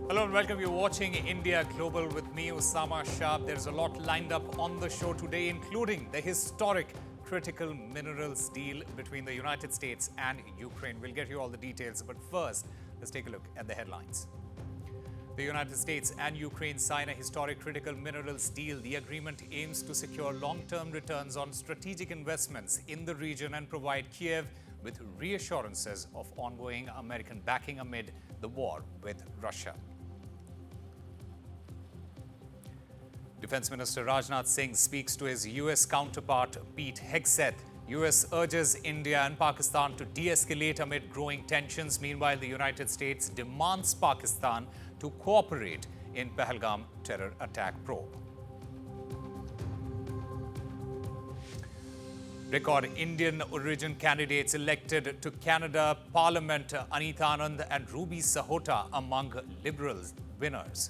Hello and welcome. You're watching India Global with me, Osama Shaab. There's a lot lined up on the show today, including the historic critical minerals deal between the United States and Ukraine. We'll get you all the details, but first, let's take a look at the headlines. The United States and Ukraine sign a historic critical minerals deal. The agreement aims to secure long-term returns on strategic investments in the region and provide Kyiv with reassurances of ongoing American backing amid the war with Russia. Defense Minister Rajnath Singh speaks to his US counterpart Pete Hegseth. US urges India and Pakistan to de-escalate amid growing tensions. Meanwhile, the United States demands Pakistan to cooperate in Pahalgam terror attack probe. Record Indian origin candidates elected to Canada Parliament, Anita Anand and Ruby Sahota among Liberals winners.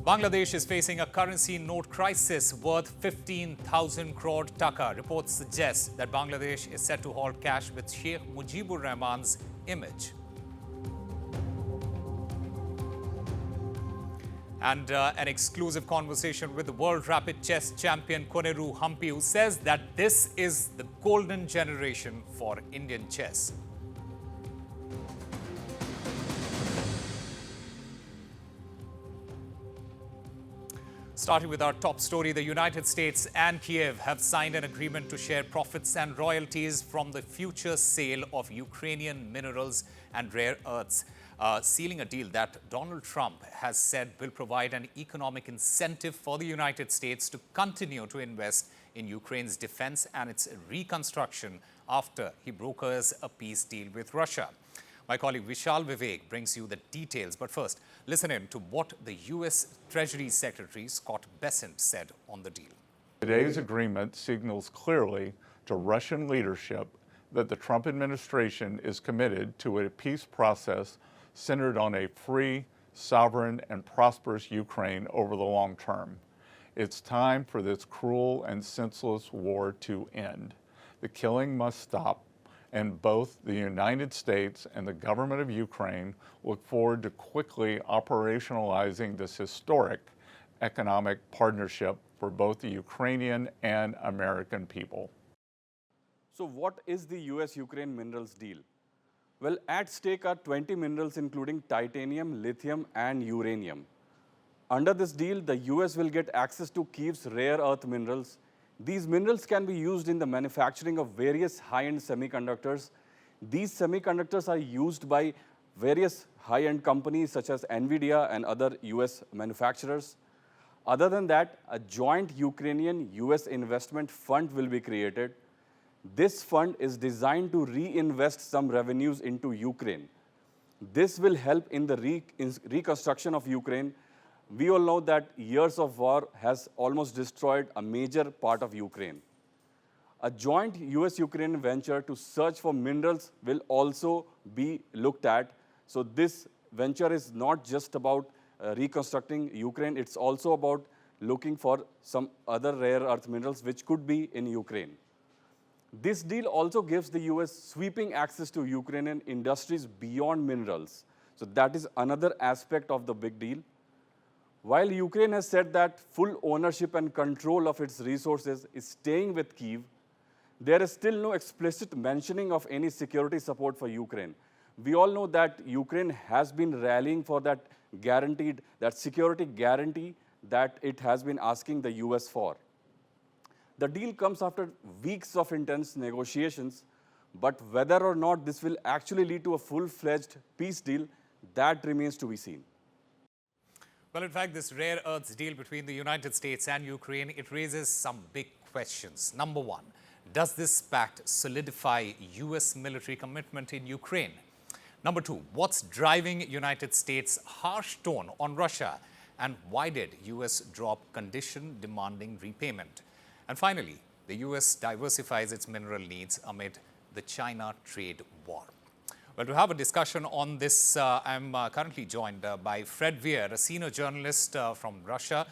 Bangladesh is facing a currency note crisis worth 15,000 crore taka. Reports suggest that Bangladesh is set to halt cash with Sheikh Mujibur Rahman's image. And an exclusive conversation with the world rapid chess champion Koneru Hampi, who says that this is the golden generation for Indian chess. Starting with our top story, the United States and Kyiv have signed an agreement to share profits and royalties from the future sale of Ukrainian minerals and rare earths, sealing a deal that Donald Trump has said will provide an economic incentive for the United States to continue to invest in Ukraine's defense and its reconstruction after he brokers a peace deal with Russia. My colleague Vishal Vivek brings you the details. But first, listen in to what the U.S. Treasury Secretary Scott Bessent said on the deal. Today's agreement signals clearly to Russian leadership that the Trump administration is committed to a peace process centered on a free, sovereign, and prosperous Ukraine over the long term. It's time for this cruel and senseless war to end. The killing must stop. And both the United States and the government of Ukraine look forward to quickly operationalizing this historic economic partnership for both the Ukrainian and American people. So what is the US-Ukraine minerals deal? Well, at stake are 20 minerals including titanium, lithium, and uranium. Under this deal, the US will get access to Kyiv's rare earth minerals. These minerals can be used in the manufacturing of various high-end semiconductors. These semiconductors are used by various high-end companies such as NVIDIA and other US manufacturers. Other than that, a joint Ukrainian-US investment fund will be created. This fund is designed to reinvest some revenues into Ukraine. This will help in the reconstruction of Ukraine. We all know that years of war has almost destroyed a major part of Ukraine. A joint US-Ukraine venture to search for minerals will also be looked at. So this venture is not just about reconstructing Ukraine, it's also about looking for some other rare earth minerals which could be in Ukraine. This deal also gives the US sweeping access to Ukrainian industries beyond minerals. So that is another aspect of the big deal. While Ukraine has said that full ownership and control of its resources is staying with Kyiv, there is still no explicit mentioning of any security support for Ukraine. We all know that Ukraine has been rallying for that security guarantee that it has been asking the US for. The deal comes after weeks of intense negotiations, but whether or not this will actually lead to a full-fledged peace deal, that remains to be seen. Well, in fact, this rare earths deal between the United States and Ukraine, it raises some big questions. Number one, does this pact solidify US military commitment in Ukraine? Number two, what's driving United States' harsh tone on Russia? And why did US drop condition demanding repayment? And finally, the US diversifies its mineral needs amid the China trade war. Well, to have a discussion on this, I'm currently joined by Fred Weir, a senior journalist from Russia,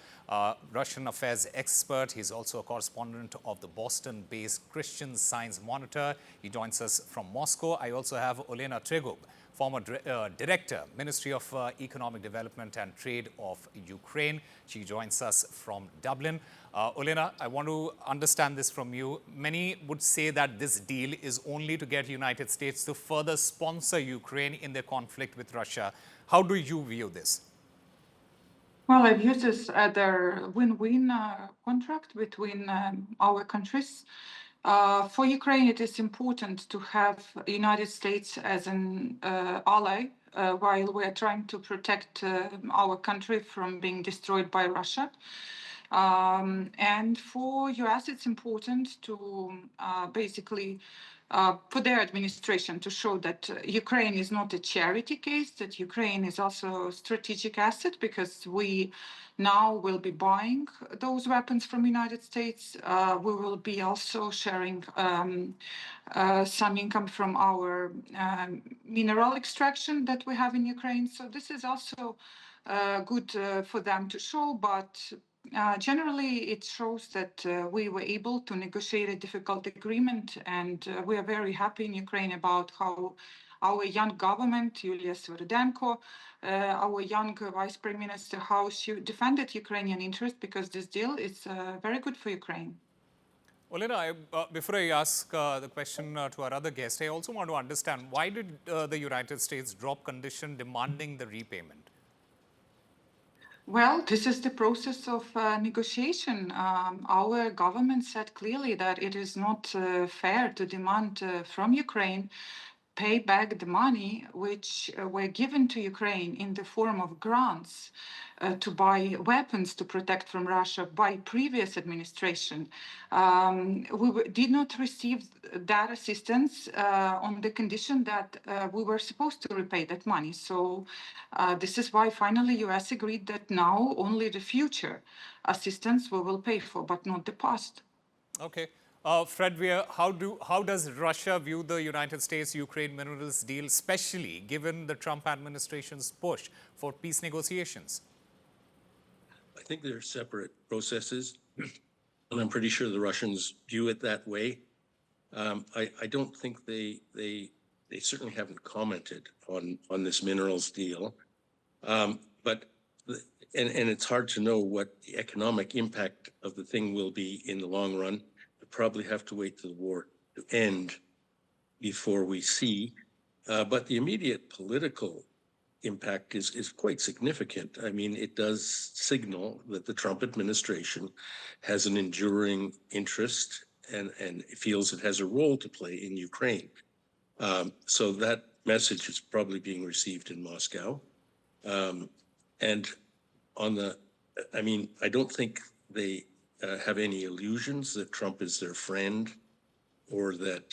Russian affairs expert. He's also a correspondent of the Boston-based Christian Science Monitor. He joins us from Moscow. I also have Olena Tregub former Director, Ministry of Economic Development and Trade of Ukraine. She joins us from Dublin. Olena, I want to understand this from you. Many would say that this deal is only to get United States to further sponsor Ukraine in their conflict with Russia. How do you view this? Well, I view this as a win-win contract between our countries. For Ukraine, it is important to have the United States as an ally while we are trying to protect our country from being destroyed by Russia. And for US, it's important to basically for their administration to show that Ukraine is not a charity case, that Ukraine is also a strategic asset, because we now will be buying those weapons from the United States. We will be also sharing some income from our mineral extraction that we have in Ukraine. So this is also good for them to show, but generally, it shows that we were able to negotiate a difficult agreement, and we are very happy in Ukraine about how our young government, Yulia Sviridenko, our young Vice Prime Minister, how she defended Ukrainian interests, because this deal is very good for Ukraine. Olena, before I ask the question to our other guest, I also want to understand, why did the United States drop condition demanding the repayment? Well, this is the process of negotiation. Our government said clearly that it is not fair to demand from Ukraine pay back the money which were given to Ukraine in the form of grants to buy weapons to protect from Russia by previous administration. We did not receive that assistance on the condition that we were supposed to repay that money. So this is why finally US agreed that now only the future assistance we will pay for, but not the past. Okay. Fred Weir, how does Russia view the United States-Ukraine minerals deal, especially given the Trump administration's push for peace negotiations? I think they're separate processes, and I'm pretty sure the Russians view it that way. I don't think they certainly haven't commented on this minerals deal, but it's hard to know what the economic impact of the thing will be in the long run. Probably have to wait till the war to end before we see. But the immediate political impact is quite significant. I mean, it does signal that the Trump administration has an enduring interest and feels it has a role to play in Ukraine. So that message is probably being received in Moscow. And I don't think they have any illusions that Trump is their friend, or that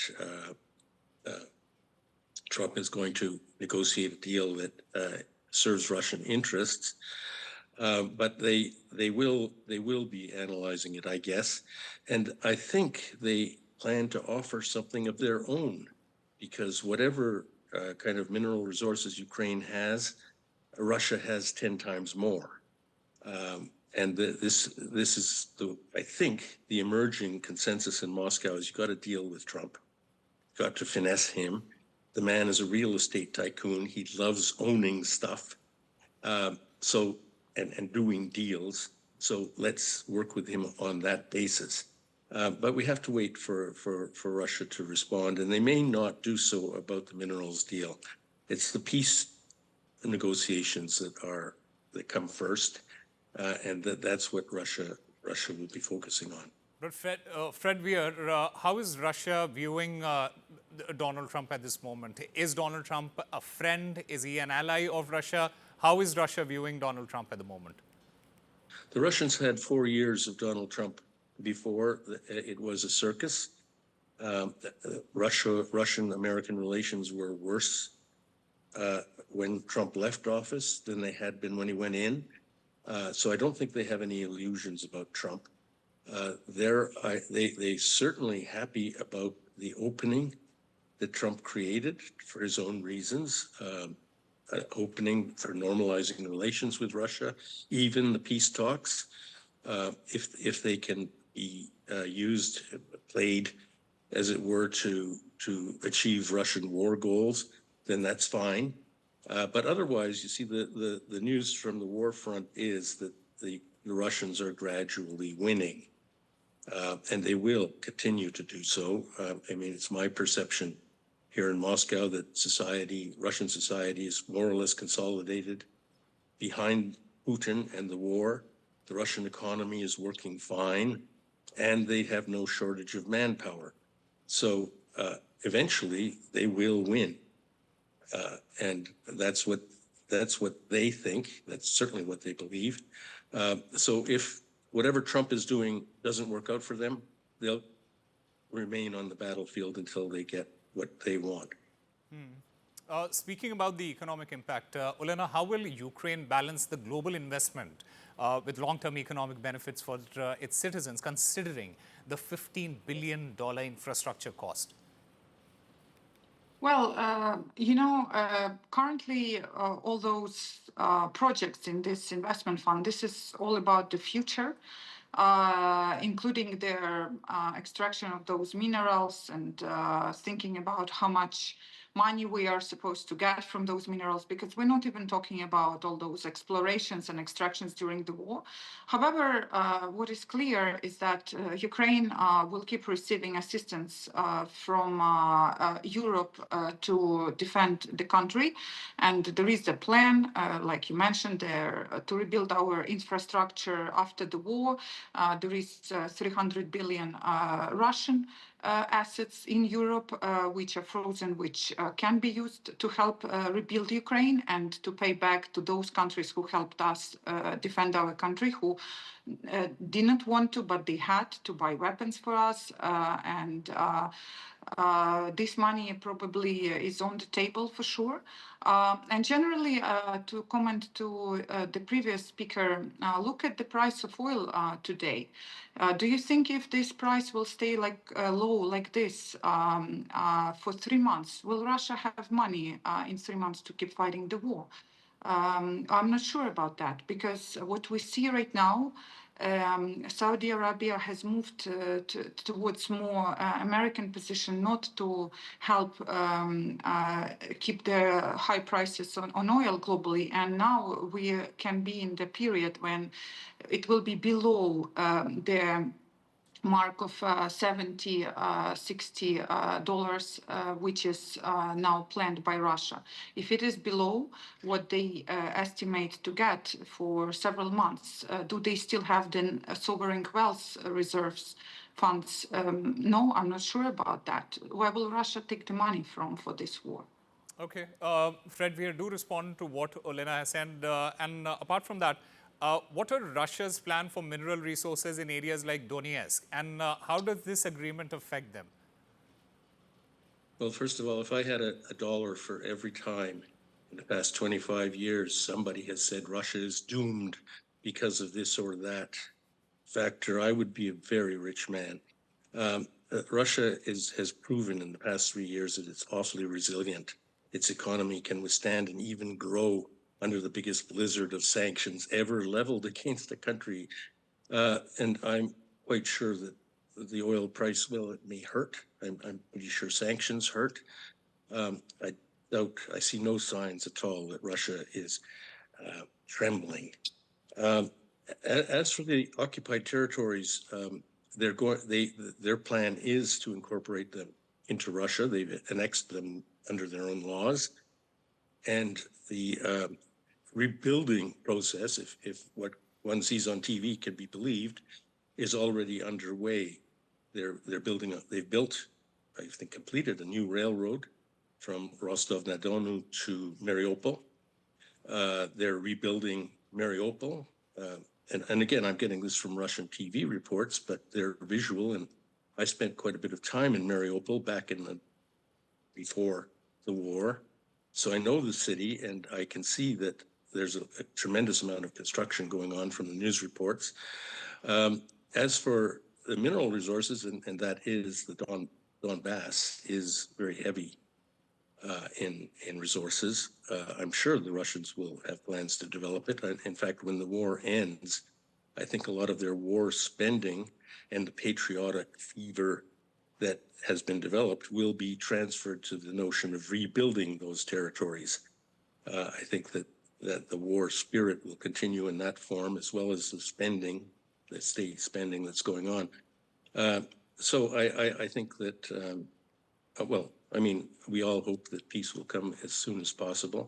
Trump is going to negotiate a deal that serves Russian interests. But they will be analyzing it, I guess. And I think they plan to offer something of their own, because whatever kind of mineral resources Ukraine has, Russia has 10 times more. And this is I think the emerging consensus in Moscow is you've got to deal with Trump, you've got to finesse him. The man is a real estate tycoon. He loves owning stuff, and doing deals. So let's work with him on that basis. But we have to wait for Russia to respond, and they may not do so about the minerals deal. It's the peace negotiations that come first. And that's what Russia will be focusing on. But Fred Weir, how is Russia viewing Donald Trump at this moment? Is Donald Trump a friend? Is he an ally of Russia? How is Russia viewing Donald Trump at the moment? The Russians had 4 years of Donald Trump before. It was a circus. Russian-American relations were worse when Trump left office than they had been when he went in. So I don't think they have any illusions about Trump. They certainly happy about the opening that Trump created for his own reasons, opening for normalizing relations with Russia, even the peace talks, if they can be played, as it were, to achieve Russian war goals. then that's fine. But otherwise, you see, the news from the war front is that the Russians are gradually winning, and they will continue to do so. I mean, it's my perception here in Moscow that Russian society is more or less consolidated behind Putin and the war. The Russian economy is working fine, and they have no shortage of manpower. So eventually, they will win. And that's what they think. That's certainly what they believe. So if whatever Trump is doing doesn't work out for them, they'll remain on the battlefield until they get what they want. Speaking about the economic impact, Olena, how will Ukraine balance the global investment with long-term economic benefits for its citizens, considering the $15 billion infrastructure cost? Well, currently all those projects in this investment fund, this is all about the future, including their extraction of those minerals and thinking about how much money we are supposed to get from those minerals, because we're not even talking about all those explorations and extractions during the war. However, what is clear is that Ukraine will keep receiving assistance from Europe to defend the country. And there is a plan, like you mentioned, there to rebuild our infrastructure after the war. There is 300 billion Russian assets in Europe, which are frozen, which can be used to help rebuild Ukraine and to pay back to those countries who helped us defend our country, who didn't want to, but they had to buy weapons for us. This money probably is on the table for sure. And generally, to comment to the previous speaker, look at the price of oil today. Do you think if this price will stay low like this for 3 months, will Russia have money in 3 months to keep fighting the war? I'm not sure about that, because what we see right now, Saudi Arabia has moved towards more American position, not to help keep the high prices on oil globally. And now we can be in the period when it will be below the mark of $70, $60, which is now planned by Russia. If it is below what they estimate to get for several months, do they still have the sovereign wealth reserves funds? No, I'm not sure about that. Where will Russia take the money from for this war? Okay. Fred Weir, do respond to what Olena has said. And apart from that, what are Russia's plan for mineral resources in areas like Donetsk, and how does this agreement affect them? Well, first of all, if I had a dollar for every time in the past 25 years somebody has said Russia is doomed because of this or that factor, I would be a very rich man. Russia has proven in the past 3 years that it's awfully resilient. Its economy can withstand and even grow under the biggest blizzard of sanctions ever leveled against a country. And I'm quite sure that the oil price, well, it may hurt. I'm pretty sure sanctions hurt. I see no signs at all that Russia is trembling. As for the occupied territories, their plan is to incorporate them into Russia. They've annexed them under their own laws. And the rebuilding process, if what one sees on TV can be believed, is already underway. They've built, I think, completed a new railroad from Rostov-na-Donu to Mariupol. They're rebuilding Mariupol. And again, I'm getting this from Russian TV reports, but they're visual. And I spent quite a bit of time in Mariupol back before the war. So I know the city, and I can see that there's a tremendous amount of construction going on from the news reports. As for the mineral resources, and that is the Donbass is very heavy in resources. I'm sure the Russians will have plans to develop it. In fact, when the war ends, I think a lot of their war spending and the patriotic fever that has been developed will be transferred to the notion of rebuilding those territories. I think that the war spirit will continue in that form, as well as the spending, the state spending that's going on. So I think that, well, I mean, we all hope that peace will come as soon as possible,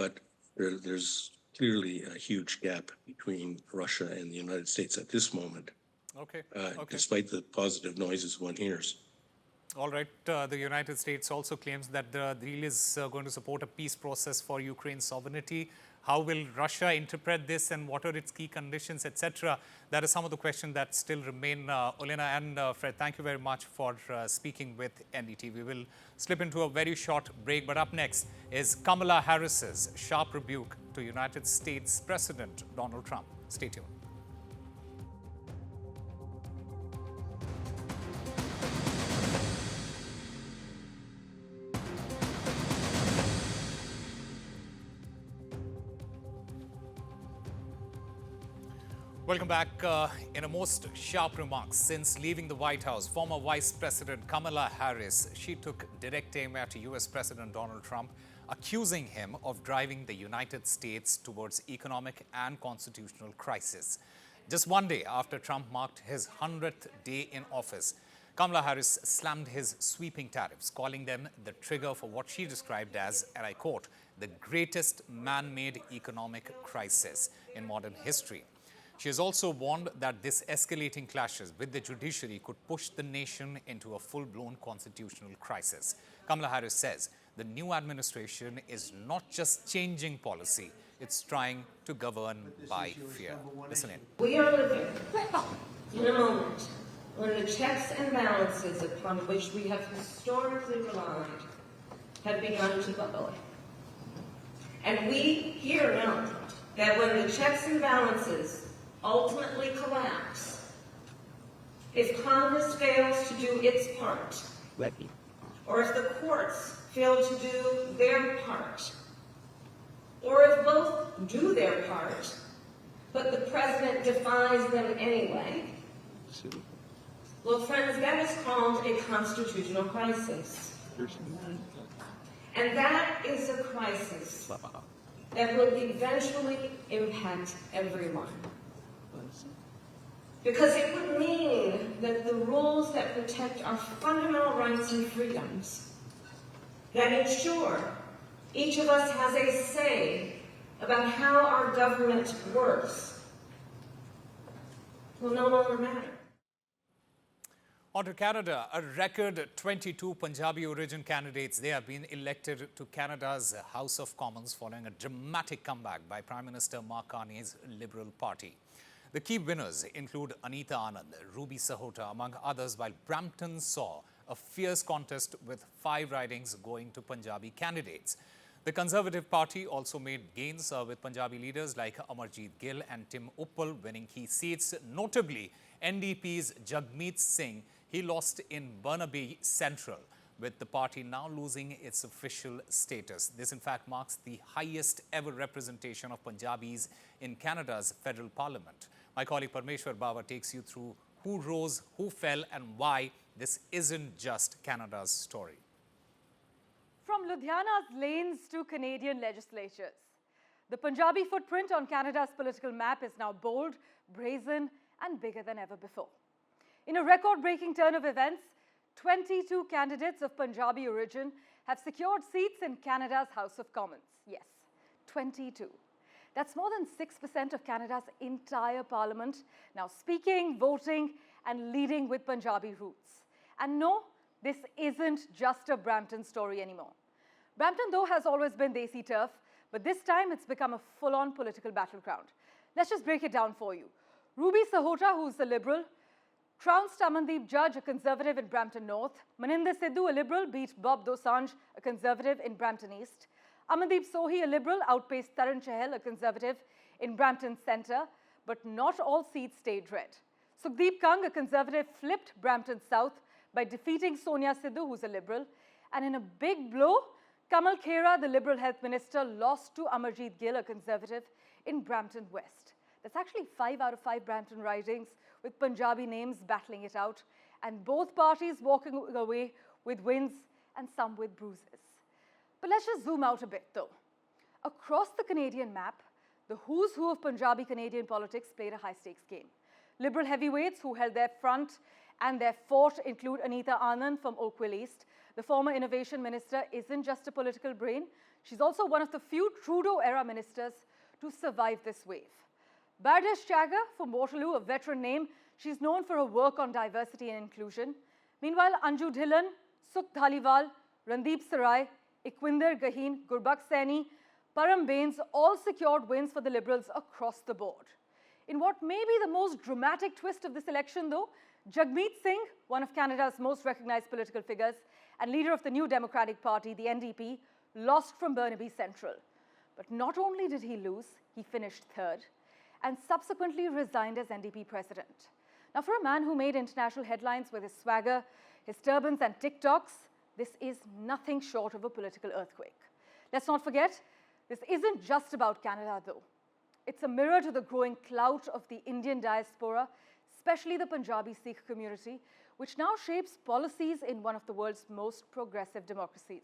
but there's clearly a huge gap between Russia and the United States at this moment. Okay. Despite the positive noises one hears. All right. The United States also claims that the deal is going to support a peace process for Ukraine's sovereignty. How will Russia interpret this, and what are its key conditions, etc.? That is some of the questions that still remain. Olena and Fred, thank you very much for speaking with NDTV. We will slip into a very short break, but up next is Kamala Harris's sharp rebuke to United States President Donald Trump. Stay tuned. Welcome back. In a most sharp remarks since leaving the White House, former Vice President Kamala Harris, she took direct aim at US President Donald Trump, accusing him of driving the United States towards economic and constitutional crisis. Just one day after Trump marked his 100th day in office, Kamala Harris slammed his sweeping tariffs, calling them the trigger for what she described as, and I quote, the greatest man-made economic crisis in modern history. She has also warned that this escalating clashes with the judiciary could push the nation into a full-blown constitutional crisis. Kamala Harris says the new administration is not just changing policy, it's trying to govern by fear. Listen in. We are living in a moment when the checks and balances upon which we have historically relied have begun to bubble. And we here know that when the checks and balances ultimately collapse, if Congress fails to do its part, or if the courts fail to do their part, or if both do their part, but the president defies them anyway, well, friends, that is called a constitutional crisis. And that is a crisis that will eventually impact everyone. Because it would mean that the rules that protect our fundamental rights and freedoms, that ensure each of us has a say about how our government works, will no longer matter. On to Canada, a record 22 Punjabi origin candidates, they have been elected to Canada's House of Commons following a dramatic comeback by Prime Minister Mark Carney's Liberal Party. The key winners include Anita Anand, Ruby Sahota, among others, while Brampton saw a fierce contest with 5 ridings going to Punjabi candidates. The Conservative Party also made gains with Punjabi leaders like Amarjeet Gill and Tim Uppal winning key seats. Notably, NDP's Jagmeet Singh, he lost in Burnaby Central, with the party now losing its official status. This, in fact, marks the highest ever representation of Punjabis in Canada's federal parliament. My colleague Parmeshwar Bawa takes you through who rose, who fell, and why this isn't just Canada's story. From Ludhiana's lanes to Canadian legislatures, the Punjabi footprint on Canada's political map is now bold, brazen, and bigger than ever before. In a record-breaking turn of events, 22 candidates of Punjabi origin have secured seats in Canada's House of Commons. Yes, 22. That's more than 6% of Canada's entire parliament, now speaking, voting, and leading with Punjabi roots. And no, this isn't just a Brampton story anymore. Brampton, though, has always been Desi turf, but this time it's become a full-on political battleground. Let's just break it down for you. Ruby Sahota, who's a Liberal, trounced Amandeep Judge, a Conservative in Brampton North. Maninder Sidhu, a Liberal, beat Bob Dosanjh, a Conservative in Brampton East. Amandeep Sohi, a Liberal, outpaced Tarun Chahal, a Conservative, in Brampton Centre. But not all seats stayed red. Sukhdeep Kang, a Conservative, flipped Brampton South by defeating Sonia Sidhu, who's a Liberal. And in a big blow, Kamal Khera, the Liberal Health Minister, lost to Amarjeet Gill, a Conservative, in Brampton West. That's actually 5 out of 5 Brampton ridings with Punjabi names battling it out, and both parties walking away with wins and some with bruises. But let's just zoom out a bit though. Across the Canadian map, the who's who of Punjabi Canadian politics played a high-stakes game. Liberal heavyweights who held their front and their fort include Anita Anand from Oakville East. The former innovation minister isn't just a political brain, she's also one of the few Trudeau-era ministers to survive this wave. Bardesh Chagger from Waterloo, a veteran name, she's known for her work on diversity and inclusion. Meanwhile, Anju Dhillon, Sukh Dhaliwal, Randeep Sarai, Ikwinder Gaheen, Gurbakh Saini, Param Bains all secured wins for the Liberals across the board. In what may be the most dramatic twist of this election though, Jagmeet Singh, one of Canada's most recognized political figures and leader of the New Democratic Party, the NDP, lost from Burnaby Central. But not only did he lose, he finished third and subsequently resigned as NDP president. Now, for a man who made international headlines with his swagger, his turbans and TikToks, this is nothing short of a political earthquake. Let's not forget, this isn't just about Canada though. It's a mirror to the growing clout of the Indian diaspora, especially the Punjabi Sikh community, which now shapes policies in one of the world's most progressive democracies.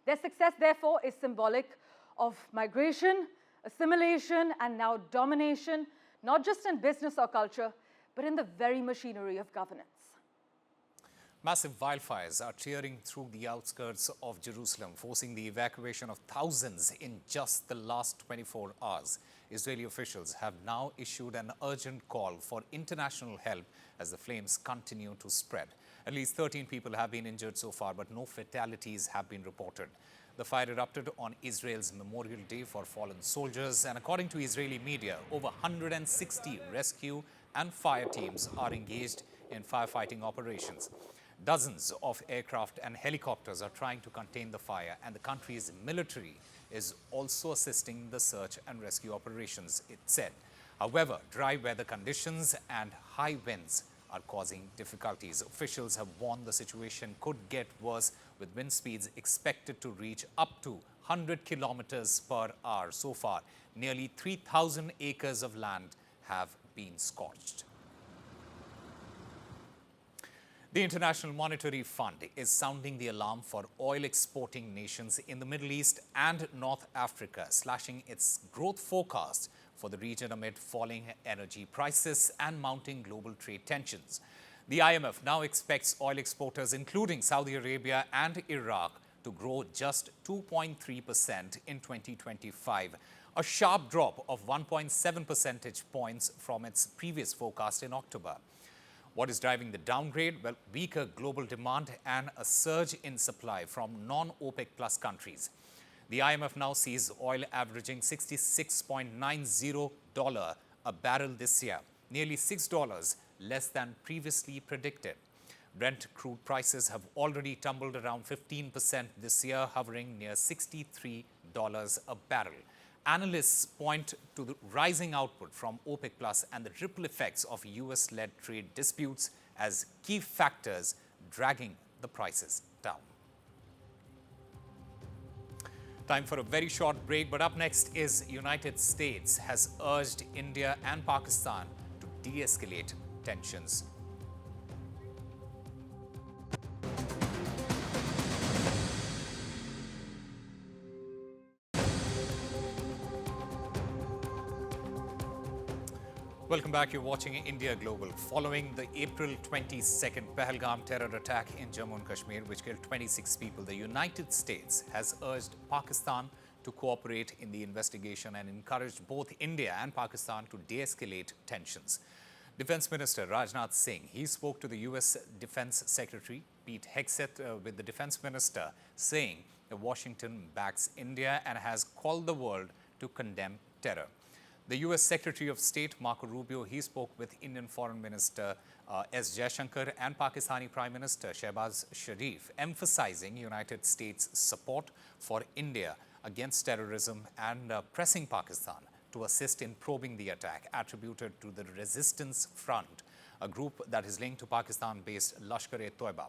Their success, therefore, is symbolic of migration, assimilation, and now domination, not just in business or culture, but in the very machinery of governance. Massive wildfires are tearing through the outskirts of Jerusalem, forcing the evacuation of thousands in just the last 24 hours. Israeli officials have now issued an urgent call for international help as the flames continue to spread. At least 13 people have been injured so far, but no fatalities have been reported. The fire erupted on Israel's Memorial Day for fallen soldiers, and according to Israeli media, over 160 rescue and fire teams are engaged in firefighting operations. Dozens of aircraft and helicopters are trying to contain the fire, and the country's military is also assisting the search and rescue operations, it said. However, dry weather conditions and high winds are causing difficulties. Officials have warned the situation could get worse, with wind speeds expected to reach up to 100 kilometers per hour. So far, nearly 3,000 acres of land have been scorched. The International Monetary Fund is sounding the alarm for oil exporting nations in the Middle East and North Africa, slashing its growth forecast for the region amid falling energy prices and mounting global trade tensions. The IMF now expects oil exporters, including Saudi Arabia and Iraq, to grow just 2.3% in 2025, a sharp drop of 1.7 percentage points from its previous forecast in October. What is driving the downgrade? Well, weaker global demand and a surge in supply from non-OPEC plus countries. The IMF now sees oil averaging $66.90 a barrel this year, nearly $6 less than previously predicted. Brent crude prices have already tumbled around 15% this year, hovering near $63 a barrel. Analysts point to the rising output from OPEC Plus and the ripple effects of US-led trade disputes as key factors dragging the prices down. Time for a very short break, but up next is United States has urged India and Pakistan to de-escalate tensions. Welcome back. You're watching India Global. Following the April 22nd Pahalgam terror attack in Jammu and Kashmir, which killed 26 people, the United States has urged Pakistan to cooperate in the investigation and encouraged both India and Pakistan to de-escalate tensions. Defense Minister Rajnath Singh, he spoke to the US Defense Secretary Pete Hegseth with the Defense Minister saying that Washington backs India and has called the world to condemn terror. The US Secretary of State Marco Rubio, he spoke with Indian Foreign Minister S. Jaishankar and Pakistani Prime Minister Shehbaz Sharif, emphasizing United States' support for India against terrorism and pressing Pakistan to assist in probing the attack attributed to the Resistance Front, a group that is linked to Pakistan-based Lashkar-e-Toiba.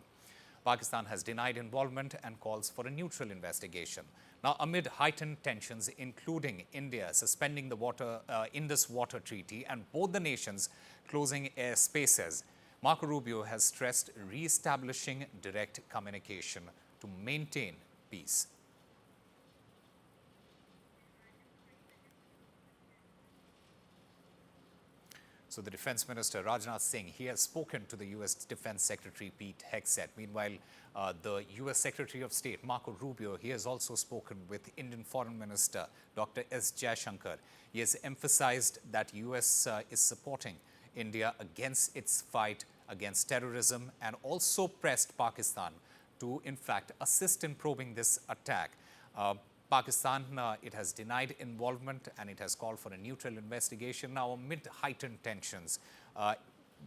Pakistan has denied involvement and calls for a neutral investigation. Now, amid heightened tensions, including India suspending the Indus Water Treaty and both the nations closing airspaces, Marco Rubio has stressed re-establishing direct communication to maintain peace. So the Defense Minister, Rajnath Singh, he has spoken to the U.S. Defense Secretary Pete Hegseth. Meanwhile, the U.S. Secretary of State, Marco Rubio, he has also spoken with Indian Foreign Minister, Dr. S. Jaishankar. He has emphasized that U.S. Is supporting India against its fight against terrorism and also pressed Pakistan to, in fact, assist in probing this attack. Pakistan, it has denied involvement and it has called for a neutral investigation now amid heightened tensions,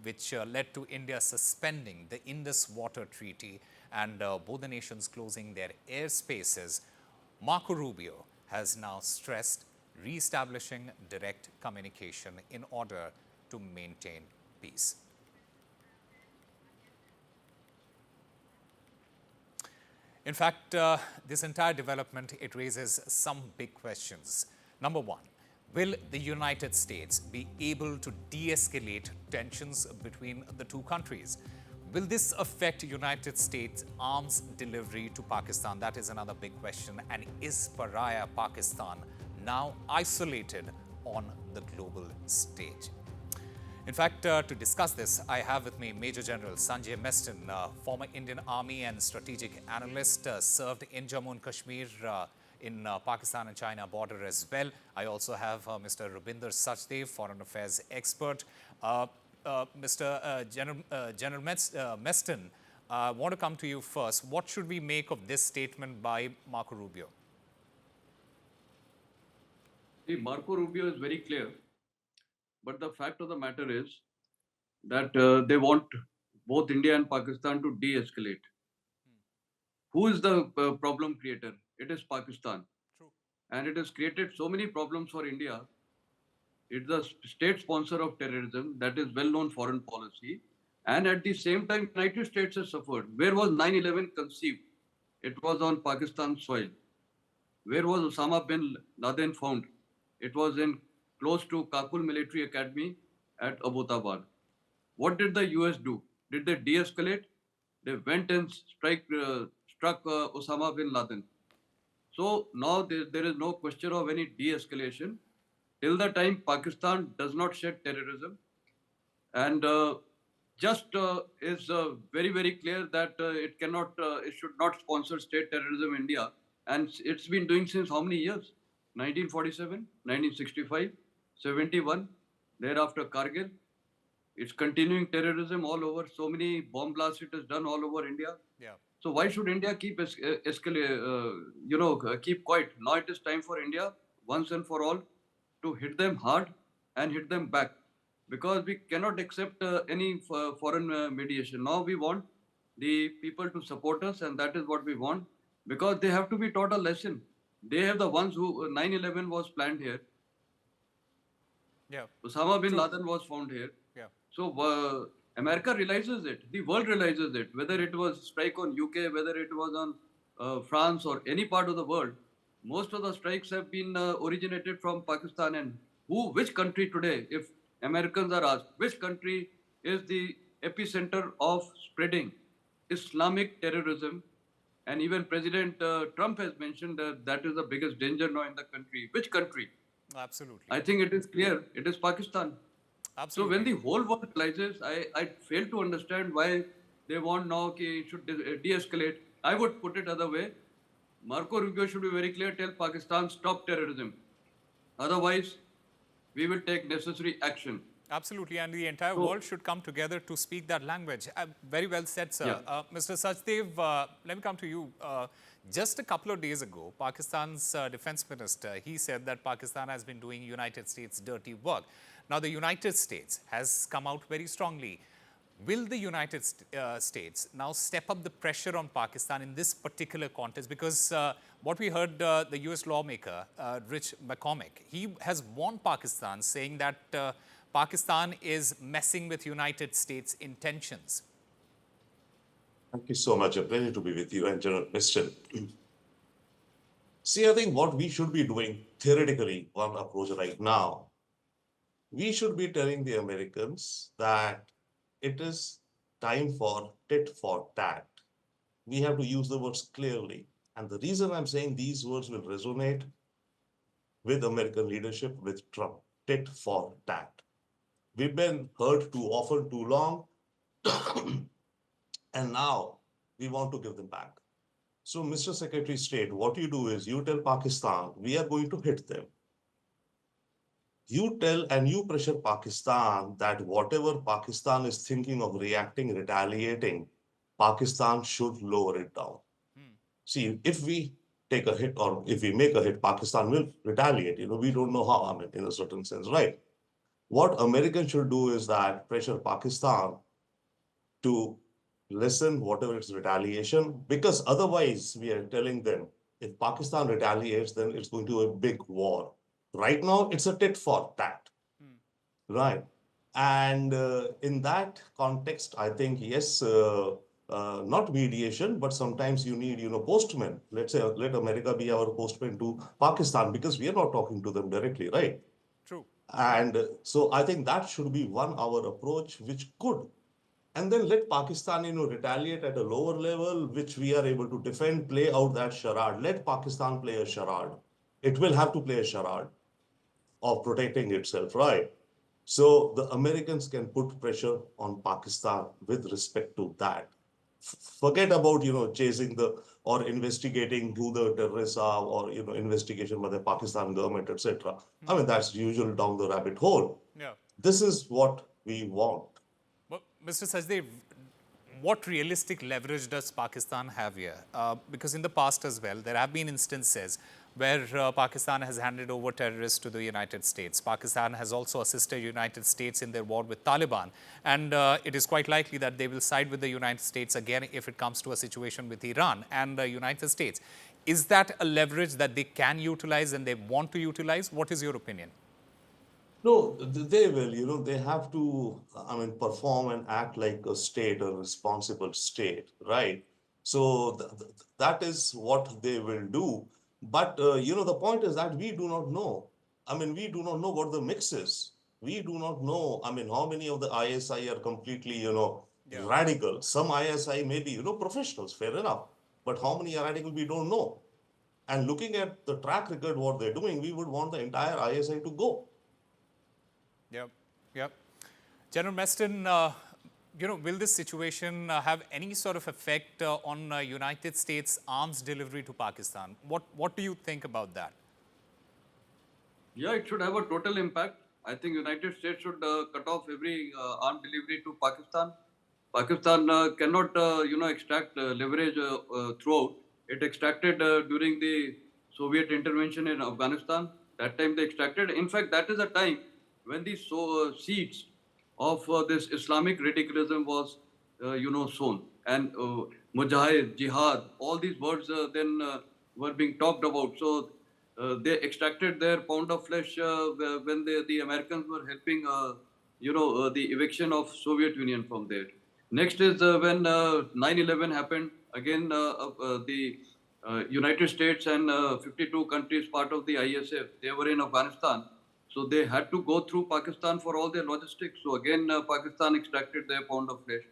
which led to India suspending the Indus Water Treaty and both the nations closing their airspaces. Marco Rubio has now stressed re-establishing direct communication in order to maintain peace. In fact, this entire development, it raises some big questions. Number one, will the United States be able to de-escalate tensions between the two countries? Will this affect United States arms delivery to Pakistan? That is another big question. And is pariah Pakistan now isolated on the global stage? In fact, to discuss this, I have with me Major General Sanjay Meston, former Indian Army and strategic analyst, served in Jammu and Kashmir in Pakistan and China border as well. I also have Mr. Rubinder Sachdev, foreign affairs expert. Mr. General Meston, I want to come to you first. What should we make of this statement by Marco Rubio? See, Marco Rubio is very clear. But the fact of the matter is that they want both India and Pakistan to de-escalate. Who is the problem creator? It is Pakistan. True. And it has created so many problems for India. It's the state sponsor of terrorism, that is well-known foreign policy. And at the same time, United States has suffered. Where was 9/11 conceived? It was on Pakistan soil. Where was Osama bin Laden found? It was in close to Kabul Military Academy at Abbottabad. What did the US do? Did they de-escalate? They went and struck Osama bin Laden. So now there is no question of any de-escalation till the time Pakistan does not shed terrorism. And is very, very clear that it should not sponsor state terrorism in India. And it's been doing since how many years? 1947, 1965, 71, thereafter Kargil. It's continuing terrorism all over. So many bomb blasts it has done all over India. Yeah. So why should India keep keep quiet? Now it is time for India, once and for all, to hit them hard and hit them back. Because we cannot accept any foreign mediation. Now we want the people to support us, and that is what we want. Because they have to be taught a lesson. They are the ones who 9/11 was planned here. Yeah. Osama bin Laden was found here. Yeah. So America realizes it. The world realizes it. Whether it was strike on UK, whether it was on France or any part of the world, most of the strikes have been originated from Pakistan. And which country today, if Americans are asked, which country is the epicenter of spreading Islamic terrorism? And even President Trump has mentioned that is the biggest danger now in the country. Which country? Absolutely. I think it is clear. It is Pakistan. Absolutely. So when the whole world realizes, I fail to understand why they want now it should de-escalate. I would put it other way. Marco Rubio should be very clear, tell Pakistan, stop terrorism. Otherwise, we will take necessary action. Absolutely, and the entire world should come together to speak that language. Very well said, sir. Yeah. Mr. Sachdev, let me come to you. Just a couple of days ago, Pakistan's defense minister, he said that Pakistan has been doing United States dirty work. Now, the United States has come out very strongly. Will the United States now step up the pressure on Pakistan in this particular context? Because what we heard, the US lawmaker, Rich McCormick, he has warned Pakistan, saying that Pakistan is messing with United States intentions. Thank you so much. A pleasure to be with you and General Piston. See, I think what we should be doing theoretically, one approach right now, we should be telling the Americans that it is time for tit for tat. We have to use the words clearly. And the reason I'm saying these words will resonate with American leadership, with Trump, tit for tat. We've been hurt too often, too long, and now we want to give them back. So, Mr. Secretary of State, what you do is you tell Pakistan, we are going to hit them. You tell and you pressure Pakistan that whatever Pakistan is thinking of reacting, retaliating, Pakistan should lower it down. See, if we take a hit or if we make a hit, Pakistan will retaliate. We don't know how, I mean, in a certain sense, right? What Americans should do is that pressure Pakistan to listen, whatever its retaliation, because otherwise we are telling them if Pakistan retaliates, then it's going to be a big war. Right now, it's a tit for tat, right? And in that context, I think, yes, not mediation, but sometimes you need, postmen. Let's say, let America be our postman to Pakistan because we are not talking to them directly, right? True. And so I think that should be our approach, which could. And then let Pakistan, retaliate at a lower level, which we are able to defend, play out that charade. Let Pakistan play a charade. It will have to play a charade of protecting itself, right? So the Americans can put pressure on Pakistan with respect to that. Forget about, chasing or investigating who the terrorists are or, investigation by the Pakistan government, etc. I mean, that's usual down the rabbit hole. Yeah. This is what we want. But Mr. Sajdev, what realistic leverage does Pakistan have here? Because in the past as well, there have been instances where Pakistan has handed over terrorists to the United States. Pakistan has also assisted United States in their war with Taliban. And it is quite likely that they will side with the United States again if it comes to a situation with Iran and the United States. Is that a leverage that they can utilize and they want to utilize? What is your opinion? No, they will, they have to, perform and act like a state, a responsible state, right? So that is what they will do. But, the point is that we do not know. We do not know what the mix is. We do not know, how many of the ISI are completely, radical. Some ISI may be, professionals, fair enough. But how many are radical, we don't know. And looking at the track record, what they're doing, we would want the entire ISI to go. Yep. General Meston, will this situation have any sort of effect on United States arms delivery to Pakistan? What do you think about that? Yeah, it should have a total impact. I think United States should cut off every arm delivery to Pakistan. Pakistan cannot, extract leverage throughout. It extracted during the Soviet intervention in Afghanistan. That time they extracted. In fact, that is a time when the seeds of this Islamic radicalism was, sown. And Mujahid, Jihad, all these words then were being talked about. So they extracted their pound of flesh when the Americans were helping, the eviction of Soviet Union from there. Next is when 9/11 happened. Again, the United States and 52 countries part of the ISF, they were in Afghanistan. So they had to go through Pakistan for all their logistics. So again, Pakistan extracted their pound of flesh.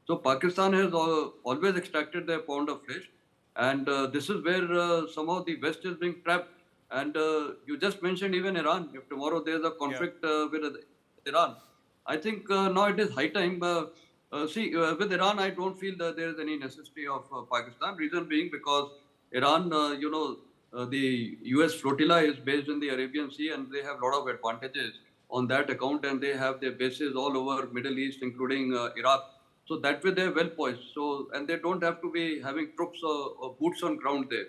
So Pakistan has always extracted their pound of flesh. And this is where somehow the West is being trapped. And you just mentioned even Iran. If tomorrow there's a conflict with Iran, I think now it is high time. With Iran, I don't feel that there is any necessity of Pakistan. Reason being because Iran, the US flotilla is based in the Arabian Sea and they have a lot of advantages on that account, and they have their bases all over Middle East, including Iraq. So that way they're well poised. So, and they don't have to be having troops or boots on ground there.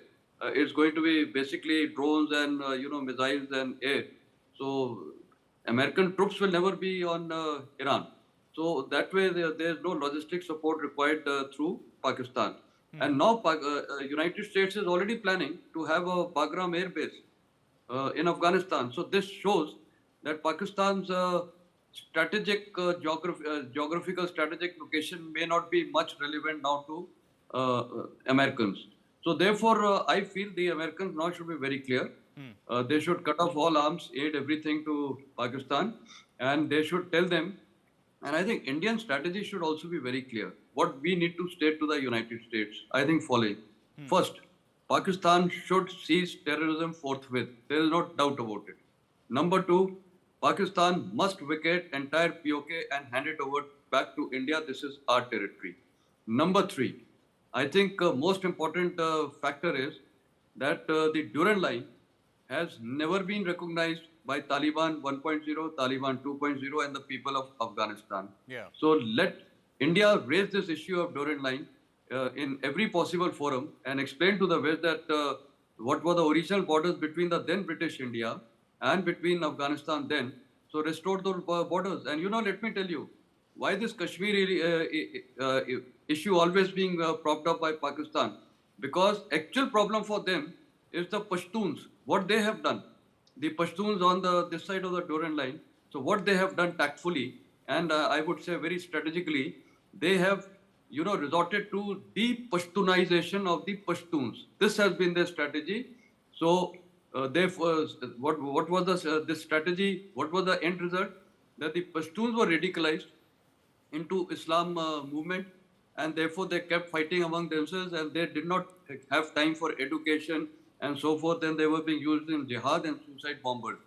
It's going to be basically drones and, missiles and air. So American troops will never be on Iran. So that way there's no logistic support required through Pakistan. And now United States is already planning to have a Bagram air base in Afghanistan. So this shows that Pakistan's strategic geographical strategic location may not be much relevant now to Americans. So therefore, I feel the Americans now should be very clear. They should cut off all arms, aid everything to Pakistan, and they should tell them. And I think Indian strategy should also be very clear. What we need to state to the United States, I think following. First, Pakistan should cease terrorism forthwith. There is no doubt about it. Number two, Pakistan must vacate entire POK and hand it over back to India. This is our territory. Number three, I think most important factor is that the Durand line has never been recognized by Taliban 1.0, Taliban 2.0, and the people of Afghanistan. Yeah. So let India raise this issue of Durand line in every possible forum and explain to the West that what were the original borders between the then British India and between Afghanistan then. So restore those borders. And let me tell you, why this Kashmir issue always being propped up by Pakistan? Because actual problem for them is the Pashtuns, what they have done. The Pashtuns on this side of the Durand line. So what they have done tactfully, and I would say very strategically, they have resorted to de-Pashtunization of the Pashtuns. This has been their strategy. So what was this strategy? What was the end result? That the Pashtuns were radicalized into Islam movement, and therefore they kept fighting among themselves, and they did not have time for education and so forth, and they were being used in jihad and suicide bombers.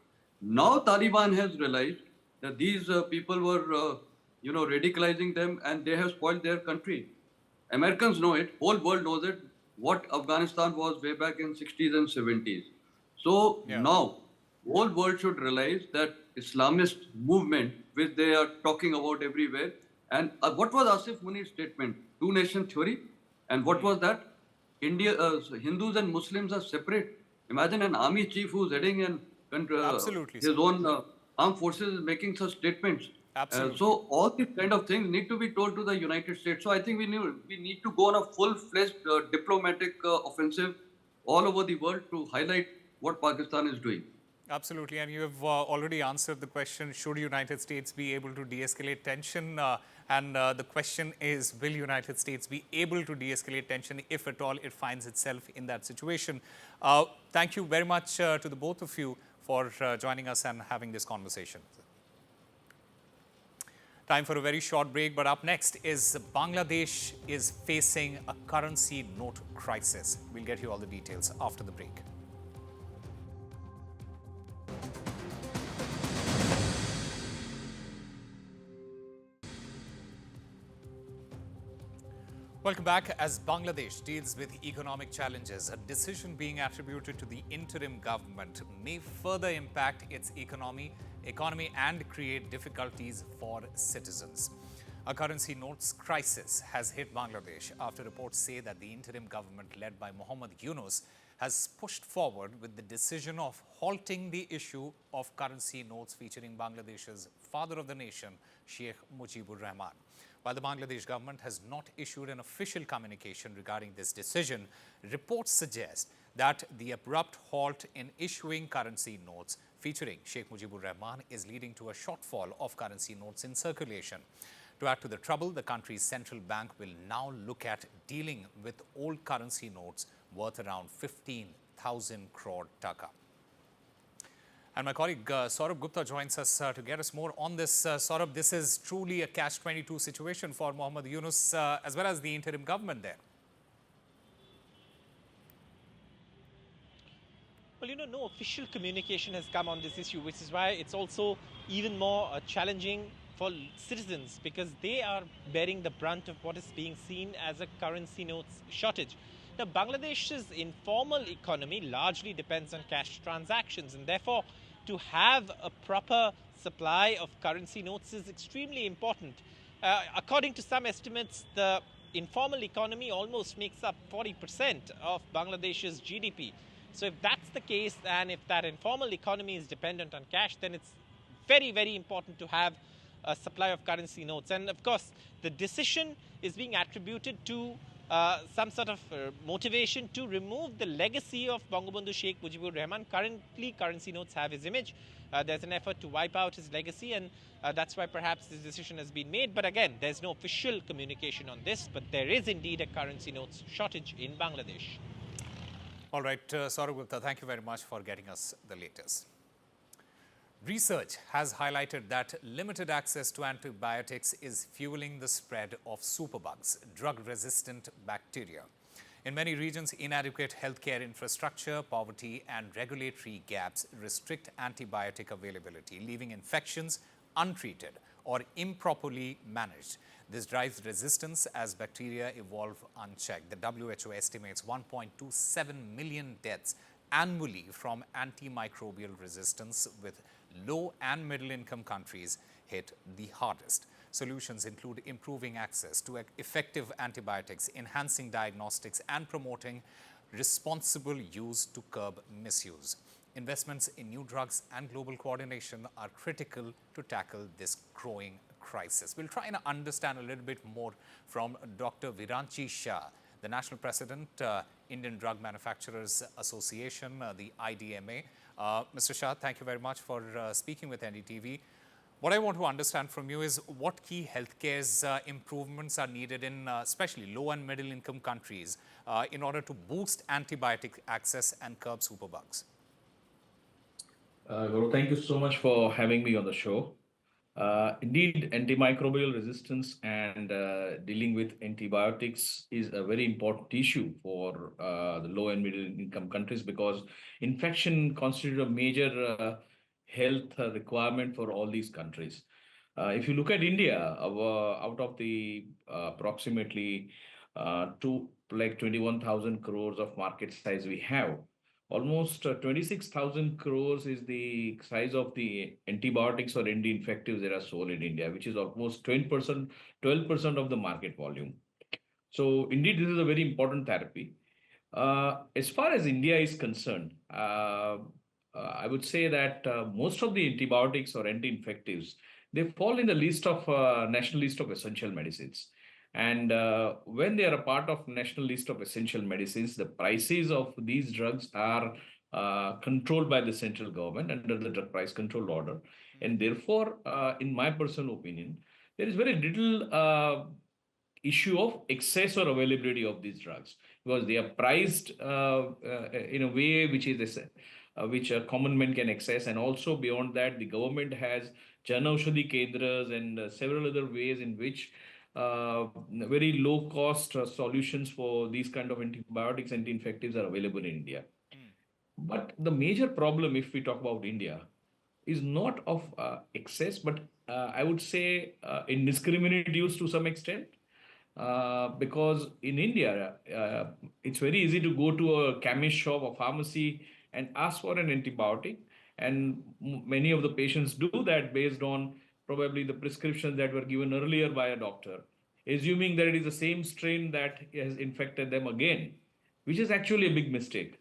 Now Taliban has realized that these people were radicalizing them, and they have spoiled their country. Americans know it, whole world knows it, what Afghanistan was way back in 60s and 70s. So now, whole world should realize that Islamist movement, which they are talking about everywhere, and what was Asif Muni's statement? Two-nation theory? And what was that? Hindus and Muslims are separate. Imagine an army chief who's heading his own armed forces is making such statements. Absolutely. So all these kind of things need to be told to the United States. So I think we need to go on a full-fledged diplomatic offensive all over the world to highlight what Pakistan is doing. Absolutely, and you have already answered the question, should United States be able to de-escalate tension? And the question is, will United States be able to de-escalate tension if at all it finds itself in that situation? Thank you very much to the both of you for joining us and having this conversation. Time for a very short break, but up next is Bangladesh is facing a currency note crisis. We'll get you all the details after the break. Welcome back. As Bangladesh deals with economic challenges, a decision being attributed to the interim government may further impact its economy and create difficulties for citizens. A currency notes crisis has hit Bangladesh after reports say that the interim government led by Muhammad Yunus has pushed forward with the decision of halting the issue of currency notes featuring Bangladesh's father of the nation, Sheikh Mujibur Rahman. While the Bangladesh government has not issued an official communication regarding this decision, reports suggest that the abrupt halt in issuing currency notes featuring Sheikh Mujibur Rahman is leading to a shortfall of currency notes in circulation. To add to the trouble, the country's central bank will now look at dealing with old currency notes worth around 15,000 crore taka. And my colleague Saurabh Gupta joins us to get us more on this. Saurabh, this is truly a catch-22 situation for Muhammad Yunus as well as the interim government there. Well, no official communication has come on this issue, which is why it's also even more challenging for citizens, because they are bearing the brunt of what is being seen as a currency notes shortage. Now, Bangladesh's informal economy largely depends on cash transactions, and therefore to have a proper supply of currency notes is extremely important. According to some estimates, the informal economy almost makes up 40% of Bangladesh's GDP. So if that's the case, and if that informal economy is dependent on cash, then it's very, very important to have a supply of currency notes. And of course, the decision is being attributed to some sort of motivation to remove the legacy of Bangabandhu Sheikh Mujibur Rahman. Currently, currency notes have his image. There's an effort to wipe out his legacy, and that's why perhaps this decision has been made. But again, there's no official communication on this, but there is indeed a currency notes shortage in Bangladesh. All right, Saurabh Gupta, thank you very much for getting us the latest. Research has highlighted that limited access to antibiotics is fueling the spread of superbugs, drug-resistant bacteria. In many regions, inadequate healthcare infrastructure, poverty, and regulatory gaps restrict antibiotic availability, leaving infections untreated or improperly managed. This drives resistance as bacteria evolve unchecked. The WHO estimates 1.27 million deaths annually from antimicrobial resistance, with low and middle income countries hit the hardest. Solutions include improving access to effective antibiotics, enhancing diagnostics, and promoting responsible use to curb misuse. Investments in new drugs and global coordination are critical to tackle this growing crisis. We'll try and understand a little bit more from Dr. Viranchi Shah, the National President, Indian Drug Manufacturers Association, the IDMA. Mr. Shah, thank you very much for speaking with NDTV. What I want to understand from you is what key healthcare improvements are needed in especially low and middle income countries in order to boost antibiotic access and curb superbugs. Gaurav, thank you so much for having me on the show. Indeed, antimicrobial resistance and dealing with antibiotics is a very important issue for the low and middle income countries, because infection constitutes a major health requirement for all these countries. If you look at India, out of the approximately 21,000 crores of market size we have, almost 26,000 crores is the size of the antibiotics or anti-infectives that are sold in India, which is almost 12% of the market volume. So indeed, this is a very important therapy. As far as India is concerned, I would say that most of the antibiotics or anti-infectives, they fall in the list of national list of essential medicines. And when they are a part of national list of essential medicines, the prices of these drugs are controlled by the central government under the drug price control order. And therefore, in my personal opinion, there is very little issue of excess or availability of these drugs, because they are priced in a way which a common man can access. And also beyond that, the government has Jan Aushadhi Kendras and several other ways in which very low cost solutions for these kind of antibiotics and anti-infectives are available in India. But the major problem, if we talk about India, is not of excess, but I would say indiscriminate use to some extent. Because in India, it's very easy to go to a chemist shop or pharmacy and ask for an antibiotic. And many of the patients do that based on probably the prescriptions that were given earlier by a doctor, assuming that it is the same strain that has infected them again, which is actually a big mistake,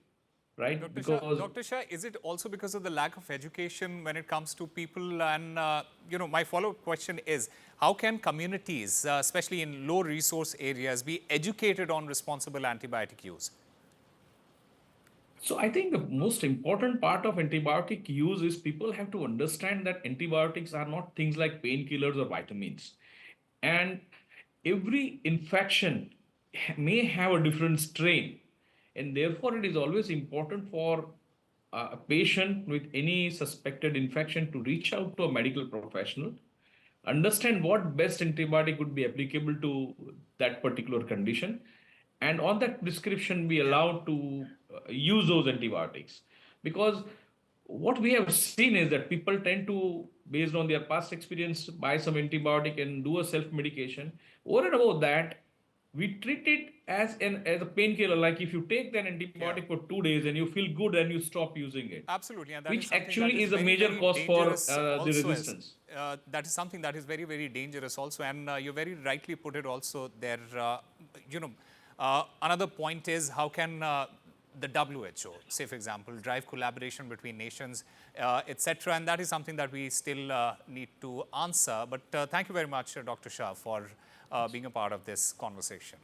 right? Dr. Shah, is it also because of the lack of education when it comes to people? And, my follow-up question is, how can communities, especially in low resource areas, be educated on responsible antibiotic use? So I think the most important part of antibiotic use is people have to understand that antibiotics are not things like painkillers or vitamins. And every infection may have a different strain. And therefore, it is always important for a patient with any suspected infection to reach out to a medical professional, understand what best antibiotic would be applicable to that particular condition, and on that prescription be allowed to use those antibiotics. Because what we have seen is that people tend to, based on their past experience, buy some antibiotic and do a self-medication. Over and above that, we treat it as a painkiller. Like if you take that antibiotic for 2 days and you feel good and you stop using it. Absolutely. And that which is actually is a very, major very cause for the also resistance. That is something that is very, very dangerous also. And you very rightly put it also there. Another point is, how can the WHO, say for example, drive collaboration between nations, etc. And that is something that we still need to answer. But thank you very much, Dr. Shah, for being a part of this conversation.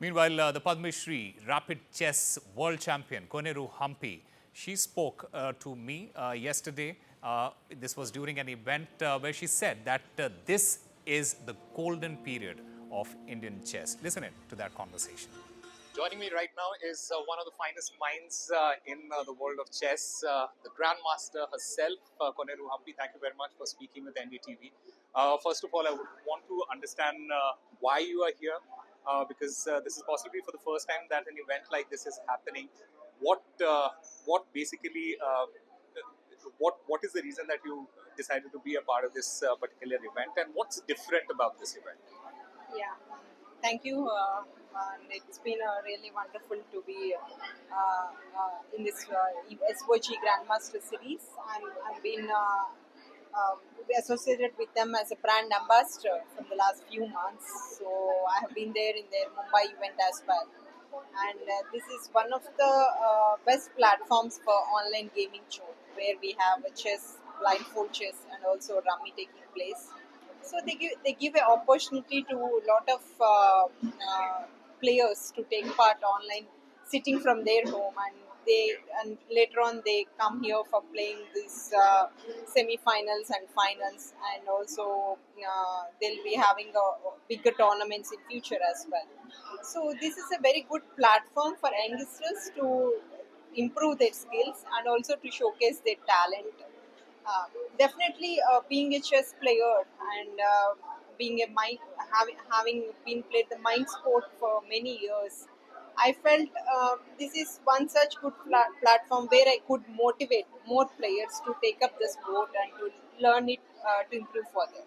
Meanwhile, the Padma Shri rapid chess world champion Koneru Hampi, she spoke to me yesterday. This was during an event where she said that this is the golden period of Indian chess. Listen in to that conversation. Joining me right now is one of the finest minds in the world of chess, the Grandmaster herself, Koneru Hampi. Thank you very much for speaking with NDTV. First of all, I would want to understand why you are here, because this is possibly for the first time that an event like this is happening. What basically, what is the reason that you decided to be a part of this particular event, and what's different about this event? Yeah, thank you. And it's been really wonderful to be in this SOG Grandmaster Series. I've been associated with them as a brand ambassador from the last few months. So I have been there in their Mumbai event as well. And this is one of the best platforms for online gaming show, where we have a chess, blindfold chess, and also rummy taking place. So they give an opportunity to a lot of players to take part online, sitting from their home, and later on they come here for playing these semi-finals and finals, and also they'll be having bigger tournaments in future as well. So this is a very good platform for youngsters to improve their skills and also to showcase their talent. Definitely, being a chess player and being a mind, having been played the mind sport for many years, I felt this is one such good platform where I could motivate more players to take up the sport and to learn it to improve further.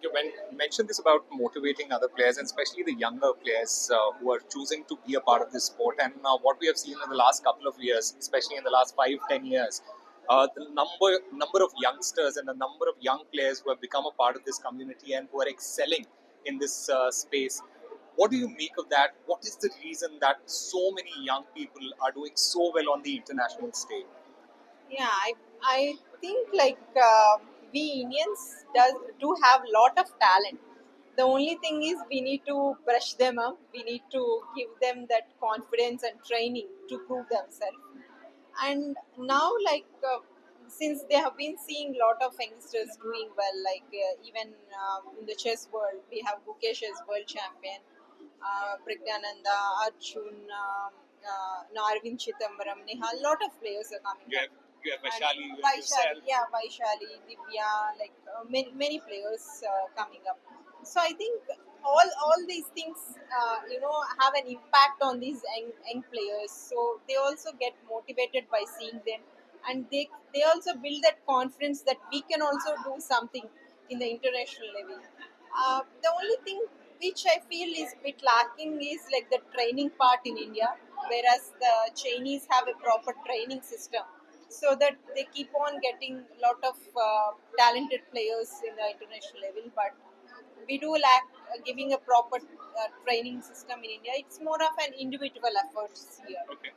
You mentioned this about motivating other players, and especially the younger players who are choosing to be a part of this sport. And what we have seen in the last couple of years, especially in the last 5-10 years, the number of youngsters and the number of young players who have become a part of this community and who are excelling in this space. What do you make of that? What is the reason that so many young people are doing so well on the international stage? Yeah, I think like we Indians do have lot of talent. The only thing is we need to brush them up. We need to give them that confidence and training to prove themselves. And now, like since they have been seeing lot of youngsters doing well, like even in the chess world, we have Gukesh as world champion, Pragyananda, Arjun, now Arvind Chidambaram, Nehal, lot of players are coming up. You have Vaishali, you have Vaishali, yourself. yeah, Vaishali, Divya, like many players coming up. So I think all these things, have an impact on these young players. So they also get motivated by seeing them, and they also build that confidence that we can also do something in the international level. The only thing which I feel is a bit lacking is like the training part in India, whereas the Chinese have a proper training system, so that they keep on getting a lot of talented players in the international level. But we do lack giving a proper training system in India. It's more of an individual efforts here. Okay.